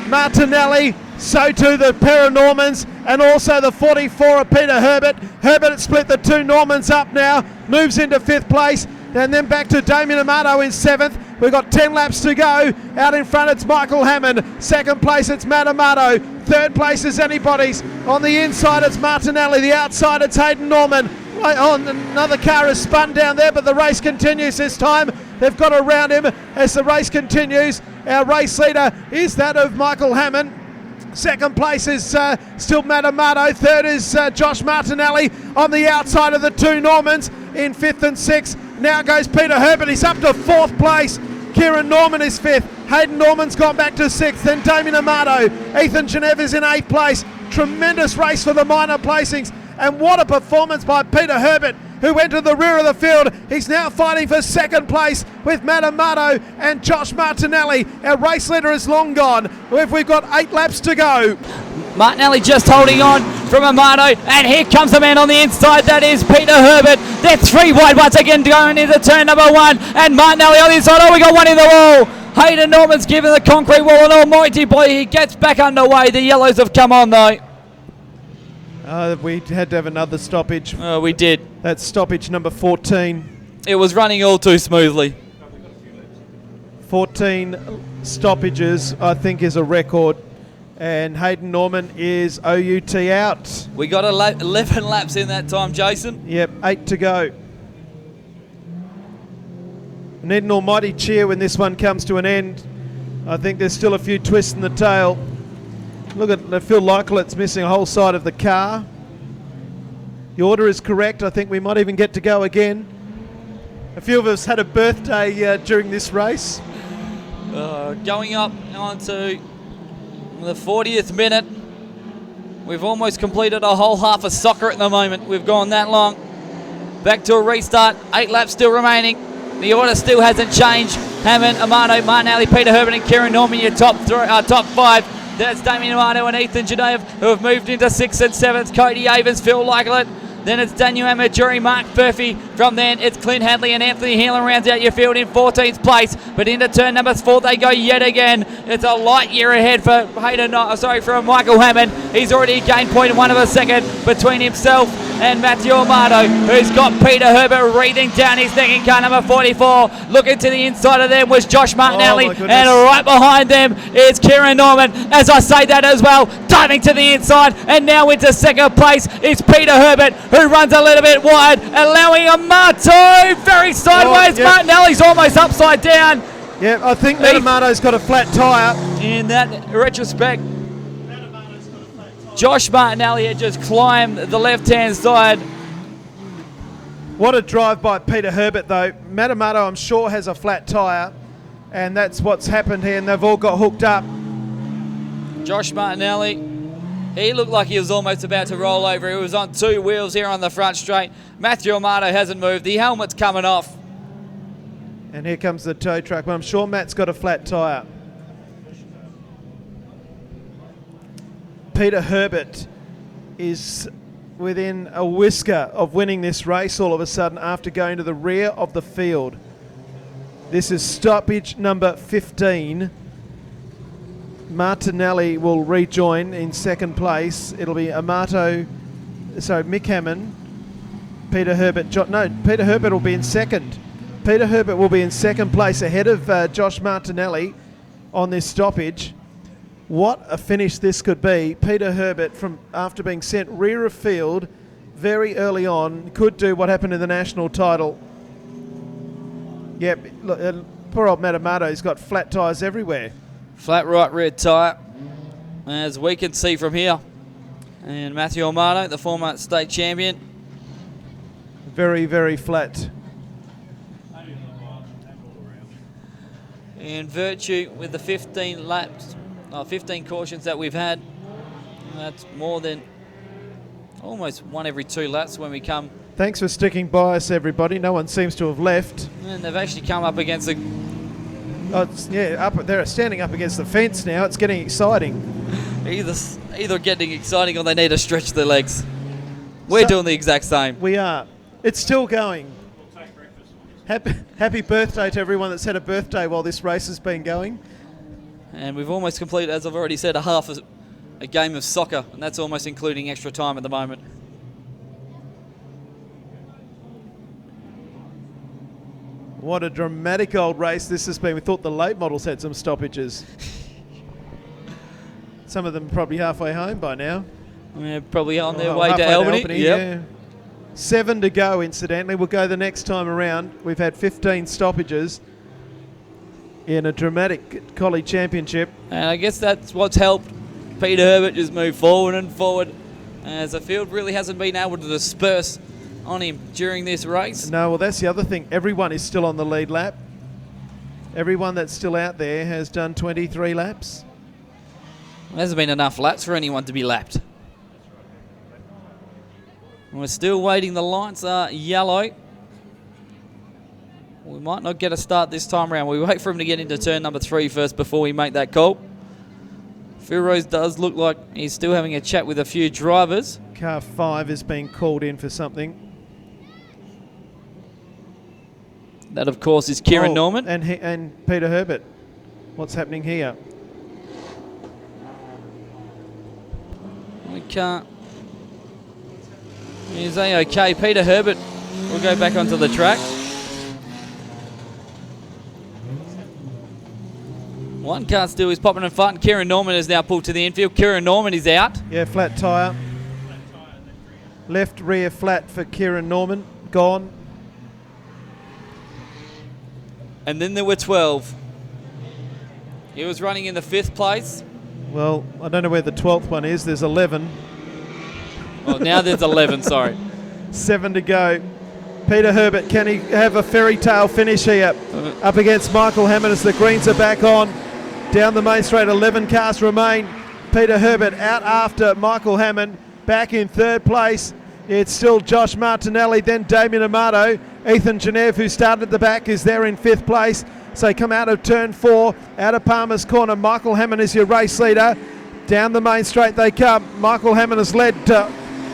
Martinelli. So too the pair of Normans, and also the 44 of Peter Herbert. Herbert has split the 2 Normans up now. Moves into 5th place. And then back to Damien Amato in 7th. We've got 10 laps to go. Out in front it's Michael Hammond. Second place it's Matt Amato. Third place is anybody's. On the inside it's Martinelli. The outside it's Hayden Norman. Another car has spun down there, but the race continues this time. They've got around him as the race continues. Our race leader is that of Michael Hammond. Second place is still Matt Amato. Third is Josh Martinelli on the outside of the 2 Normans in 5th and 6th. Now goes Peter Herbert. He's up to 4th place. Kieran Norman is 5th. Hayden Norman's gone back to 6th. Then Damien Amato. Ethan Geneva's in 8th place. Tremendous race for the minor placings. And what a performance by Peter Herbert, who went to the rear of the field. He's now fighting for second place with Matt Amato and Josh Martinelli. Our race leader is long gone. We've got 8 laps to go. Martinelli just holding on from Amato, and here comes the man on the inside. That is Peter Herbert. They're 3 wide once again going into turn number 1, and Martinelli on the inside. Oh, we got one in the wall. Hayden Norman's given the concrete wall an almighty blow. He gets back underway. The yellows have come on though. We had to have another stoppage. We did. That's stoppage number 14. It was running all too smoothly. 14 stoppages, I think, is a record. And Hayden Norman is OUT out. We got 11 laps in that time, Jason. Yep, 8 to go. Need an almighty cheer when this one comes to an end. I think there's still a few twists in the tail. Look at Phil Lakeland's missing a whole side of the car. The order is correct. I think we might even get to go again. A few of us had a birthday during this race. Going up onto the 40th minute. We've almost completed a whole half of soccer at the moment. We've gone that long. Back to a restart. 8 laps still remaining. The order still hasn't changed. Hammond, Amato, Martinelli, Peter Herbert and Kieran Norman, your top 5. That's Damien Amato and Ethan Genev, who have moved into 6th and 7th. Cody Avers, Phil Lyclett. Then it's Daniel Amaturi, Mark Murphy. From then, it's Clint Hadley and Anthony Heelan rounds out your field in 14th place. But into turn number 4, they go yet again. It's a light year ahead for for Michael Hammond. He's already gained 0.1 of a second between himself and Matthew Amato, who's got Peter Herbert breathing down his neck in car number 44. Looking to the inside of them was Josh Martinelli, and right behind them is Kieran Norman. As I say that as well, diving to the inside, and now into second place is Peter Herbert, who runs a little bit wide, allowing Amato very sideways. Martinelli's almost upside down. Yeah, I think that Amato's got a flat tyre. In that retrospect, Josh Martinelli had just climbed the left-hand side. What a drive by Peter Herbert, though. Matt Amato, I'm sure, has a flat tyre, and that's what's happened here, and they've all got hooked up. Josh Martinelli, he looked like he was almost about to roll over. He was on 2 wheels here on the front straight. Matthew Amato hasn't moved. The helmet's coming off. And here comes the tow truck, but I'm sure Matt's got a flat tyre. Peter Herbert is within a whisker of winning this race all of a sudden after going to the rear of the field. This is stoppage number 15. Martinelli will rejoin in second place. It'll be Mick Hammond, Peter Herbert. Peter Herbert will be in second. Peter Herbert will be in second place ahead of Josh Martinelli on this stoppage. What a finish this could be. Peter Herbert, after being sent rear of field very early on, could do what happened in the national title. Yep, look, poor old Matt Amato, he's got flat tyres everywhere. Flat right rear tyre, as we can see from here. And Matthew Amato, the former state champion. Very, very flat. In virtue with the 15 cautions that we've had, that's more than almost 1 every 2 laps when we come. Thanks for sticking by us, everybody. No one seems to have left. And they've actually come up against the... they're standing up against the fence now. It's getting exciting. Either getting exciting or they need to stretch their legs. We're doing the exact same. We are. It's still going. Happy birthday to everyone that's had a birthday while this race has been going. And we've almost completed, as I've already said, a game of soccer, and that's almost including extra time at the moment. What a dramatic old race this has been. We thought the late models had some stoppages. Some of them probably halfway home by now. Yeah, probably on their way to Albany. Yep. Yeah. 7 to go, incidentally. We'll go the next time around. We've had 15 stoppages in a dramatic Collie Championship. And I guess that's what's helped Peter Herbert just move forward and forward, as the field really hasn't been able to disperse on him during this race. No, well, that's the other thing. Everyone is still on the lead lap. Everyone that's still out there has done 23 laps. There hasn't been enough laps for anyone to be lapped. We're still waiting. The lights are yellow. We might not get a start this time around. We wait for him to get into turn number 3 first before we make that call. Phil Rose does look like he's still having a chat with a few drivers. Car 5 is being called in for something. That, of course, is Kieran Norman. And Peter Herbert. What's happening here? We can't. Is A-OK? Peter Herbert will go back onto the track. One car still is popping and fighting. Kieran Norman is now pulled to the infield. Kieran Norman is out. Yeah, flat tyre. Left rear flat for Kieran Norman. Gone. And then there were 12. He was running in the 5th place. Well, I don't know where the 12th one is. There's 11. Well, now there's 11, sorry. 7 to go. Peter Herbert, can he have a fairy tale finish here? Up against Michael Hammond as the greens are back on. Down the main straight, 11 cars remain. Peter Herbert out after Michael Hammond. Back in third place, it's still Josh Martinelli, then Damien Amato. Ethan Geneve, who started at the back, is there in fifth place. So come out of turn 4, out of Palmer's corner. Michael Hammond is your race leader. Down the main straight they come. Michael Hammond has led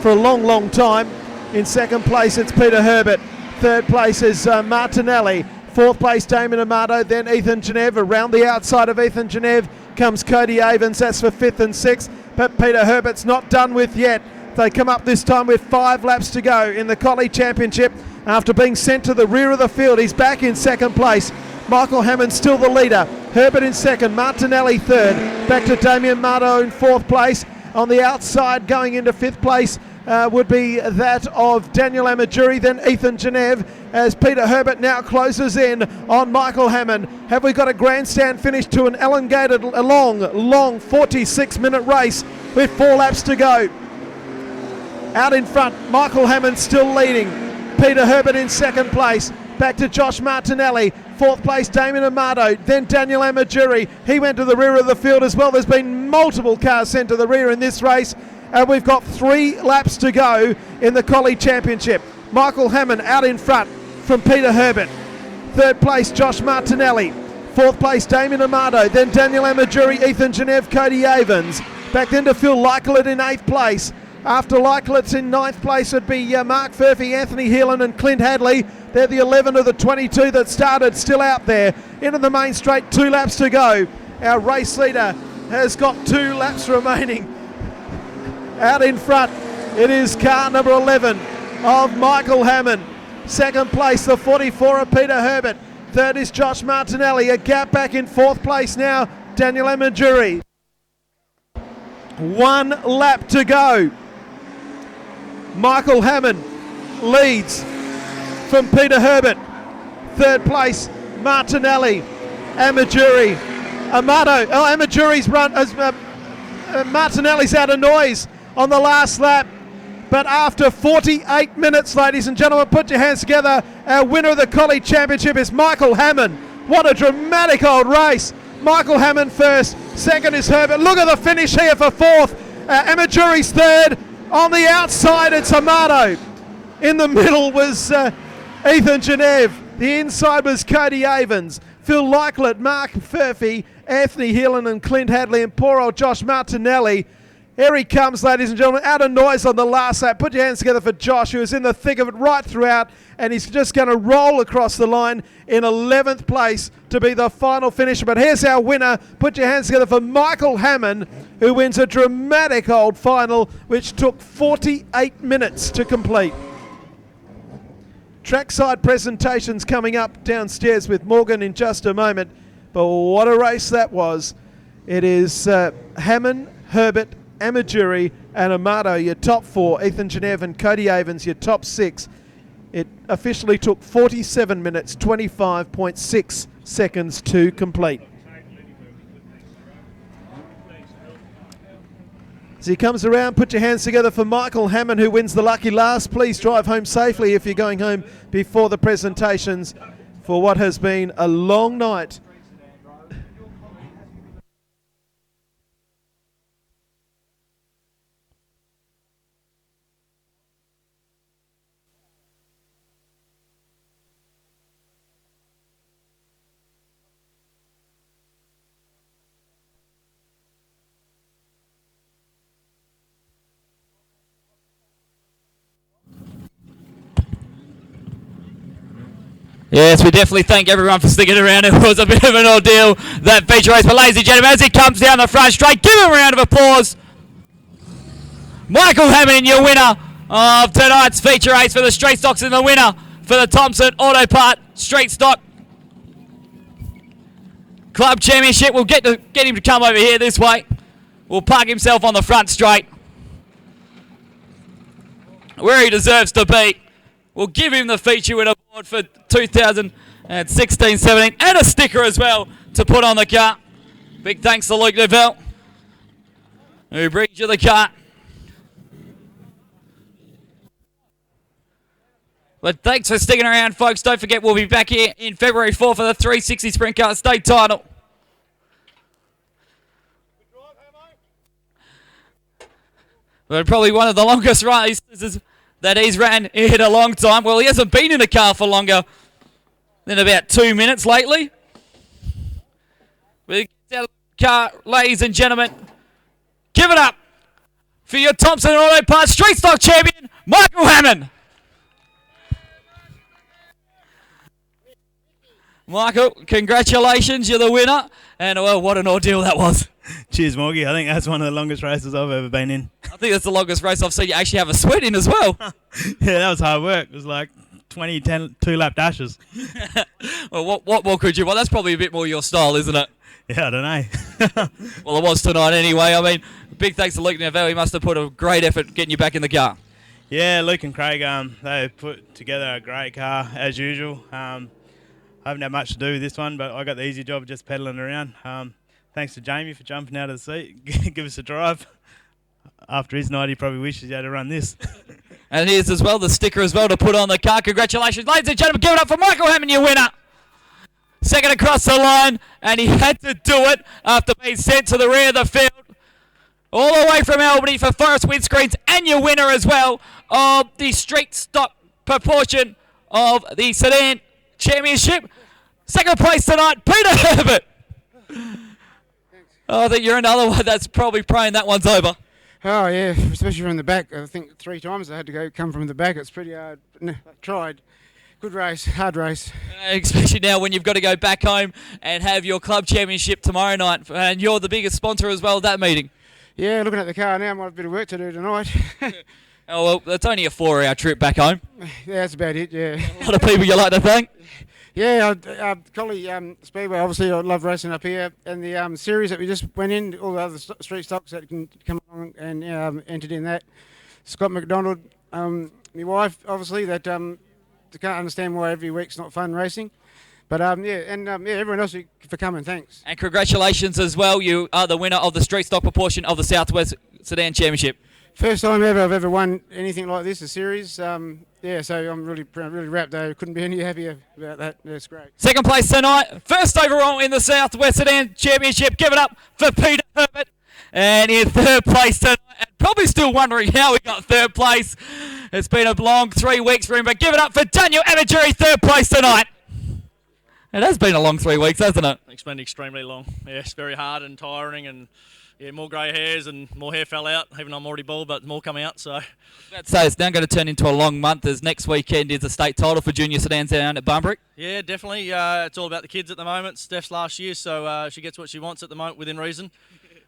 for a long, long time. In second place, it's Peter Herbert. Third place is Martinelli. Fourth place, Damien Amato. Then Ethan Geneve. Around the outside of Ethan Geneve comes Cody Avens. That's for fifth and sixth. But Peter Herbert's not done with yet. They come up this time with 5 laps to go in the Collie Championship. After being sent to the rear of the field, he's back in second place. Michael Hammond still the leader. Herbert in second, Martinelli third. Back to Damien Amato in fourth place. On the outside, going into fifth place, would be that of Daniel Amajuri, then Ethan Geneve, as Peter Herbert now closes in on Michael Hammond. Have we got a grandstand finish to an elongated, long 46-minute race with 4 laps to go? Out in front, Michael Hammond still leading. Peter Herbert in second place. Back to Josh Martinelli. Fourth place, Damien Amato. Then Daniel Amajuri. He went to the rear of the field as well. There's been multiple cars sent to the rear in this race. And we've got 3 laps to go in the Collie Championship. Michael Hammond out in front from Peter Herbert. Third place, Josh Martinelli. Fourth place, Damien Amato. Then Daniel Amajuri, Ethan Geneve, Cody Avens. Back then to Phil Leichlet in 8th place. After Leichlet's in 9th place would be Mark Furphy, Anthony Heelan and Clint Hadley. They're the 11 of the 22 that started, still out there. Into the main straight, 2 laps to go. Our race leader has got 2 laps remaining. Out in front, it is car number 11 of Michael Hammond. Second place, the 44 of Peter Herbert. Third is Josh Martinelli. A gap back in fourth place now, Daniel Amajuri. 1 lap to go. Michael Hammond leads from Peter Herbert. Third place, Martinelli, Amajuri, Amato. Oh, Amajuri's run. Martinelli's out of noise on the last lap. But after 48 minutes, ladies and gentlemen, put your hands together. Our winner of the Collie Championship is Michael Hammond. What a dramatic old race. Michael Hammond first. Second is Herbert. Look at the finish here for fourth. Amajuri's third. On the outside, it's Amato. In the middle was Ethan Geneve. The inside was Cody Avens. Phil Leichlet, Mark Furphy, Anthony Heelan and Clint Hadley, and poor old Josh Martinelli. Here he comes, ladies and gentlemen, out of noise on the last lap. Put your hands together for Josh, who was in the thick of it right throughout, and he's just going to roll across the line in 11th place to be the final finisher. But here's our winner. Put your hands together for Michael Hammond, who wins a dramatic old final, which took 48 minutes to complete. Trackside presentations coming up downstairs with Morgan in just a moment. But what a race that was. It is Hammond, Herbert, Amajuri and Amato, your top 4. Ethan Geneve and Cody Avens, your top 6. It officially took 47 minutes, 25.6 seconds to complete. As he comes around, put your hands together for Michael Hammond, who wins the lucky last. Please drive home safely if you're going home before the presentations for what has been a long night. Yes, we definitely thank everyone for sticking around. It was a bit of an ordeal, that feature race. But ladies and gentlemen, as he comes down the front straight, give him a round of applause. Michael Hammond, your winner of tonight's feature race for the straight stocks, and the winner for the Thompson Auto Part Straight Stock Club Championship. We'll get him to come over here this way. We'll park himself on the front straight, where he deserves to be. We'll give him the feature win award for 2016-17 and a sticker as well to put on the car. Big thanks to Luke Neville, who brings you the car. But thanks for sticking around, folks. Don't forget, we'll be back here in February 4 for the 360 Sprint Car State title. But probably one of the longest races that he's ran in a long time. Well, he hasn't been in a car for longer than about 2 minutes lately. But he gets out of the car, ladies and gentlemen. Give it up for your Thompson Auto Parts Street Stock Champion, Michael Hammond. Michael, congratulations, you're the winner. And, well, what an ordeal that was. Cheers, Morgie. I think that's one of the longest races I've ever been in. I think that's the longest race I've seen you actually have a sweat in as well. Yeah, that was hard work. It was like 20, 10, 2-lap dashes. Well, what more could you want? That's probably a bit more your style, isn't it? Yeah, I don't know. Well, it was tonight anyway. I mean, big thanks to Luke Neville. He must have put a great effort getting you back in the car. Yeah, Luke and Craig, they put together a great car as usual. I haven't had much to do with this one, but I got the easy job of just pedalling around. Thanks to Jamie for jumping out of the seat, give us a drive. After his night, he probably wishes he had to run this. And here's as well the sticker as well to put on the car. Congratulations, ladies and gentlemen. Give it up for Michael Hammond, your winner. Second across the line, and he had to do it after being sent to the rear of the field. All the way from Albany for Forest Windscreens, and your winner as well of the street stock proportion of the Sedan Championship. Second place tonight, Peter Herbert. Oh, I think you're another one that's probably praying that one's over. Oh yeah, especially from the back. I think 3 times I had to come from the back. It's pretty hard. I tried. Good race, hard race. Especially now when you've got to go back home and have your club championship tomorrow night, and you're the biggest sponsor as well of that meeting. Yeah, looking at the car now, might have a bit of work to do tonight. Oh well, it's only a 4-hour trip back home. Yeah, that's about it. Yeah. A lot of people you like to thank. Yeah, Collie Speedway. Obviously, I love racing up here, and the series that we just went in, all the other street stocks that can come along and entered in that. Scott McDonald, my wife, obviously that they can't understand why every week's not fun racing, but everyone else for coming. Thanks. And congratulations as well. You are the winner of the street stock proportion of the Southwest Sedan Championship. First time ever I've ever won anything like this, a series. So I'm really wrapped. I couldn't be any happier about that. That's great. Second place tonight, first overall in the Southwest Sedan Championship. Give it up for Peter Herbert. And in third place tonight, and probably still wondering how he got third place. It's been a long 3 weeks for him, but give it up for Daniel Amajuri, third place tonight. It has been a long 3 weeks, hasn't it? It's been extremely long. Yeah, it's very hard and tiring, and yeah, more grey hairs and more hair fell out, even though I'm already bald, but more come out. So I'd say it's now going to turn into a long month, as next weekend is a state title for junior sedans down at Bunbury. yeah, definitely. It's all about the kids at the moment. Steph's last year, so she gets what she wants at the moment within reason.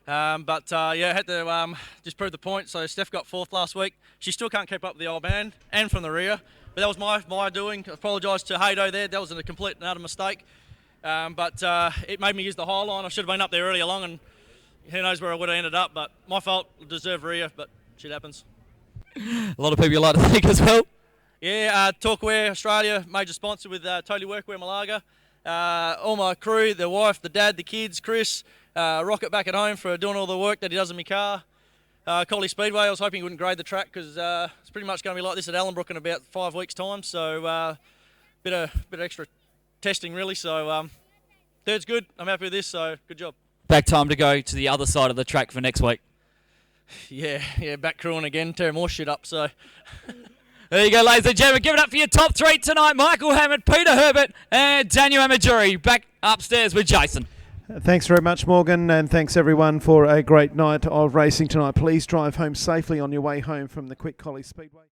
I had to just prove the point. So Steph got 4th last week. She still can't keep up with the old man and from the rear. But that was my doing. I apologise to Haydo there. That was a complete and utter mistake. It made me use the high line. I should have been up there early along, and who knows where I would have ended up. But my fault. Deserved rear, but shit happens. A lot of people you like to thank as well. Yeah, Talkware Australia, major sponsor with Totally Workwear Malaga. All my crew, the wife, the dad, the kids, Chris, Rocket back at home for doing all the work that he does in my car. Collie Speedway, I was hoping he wouldn't grade the track because it's pretty much going to be like this at Allenbrook in about 5 weeks' time. So bit of extra testing really. So third's good. I'm happy with this. So good job. Back time to go to the other side of the track for next week. Yeah, back crewing again, tearing more shit up. So there you go, ladies and gentlemen. Give it up for your top 3 tonight. Michael Hammond, Peter Herbert, and Daniel Amajuri. Back upstairs with Jason. Thanks very much, Morgan, and thanks everyone for a great night of racing tonight. Please drive home safely on your way home from the Quick Collie Speedway.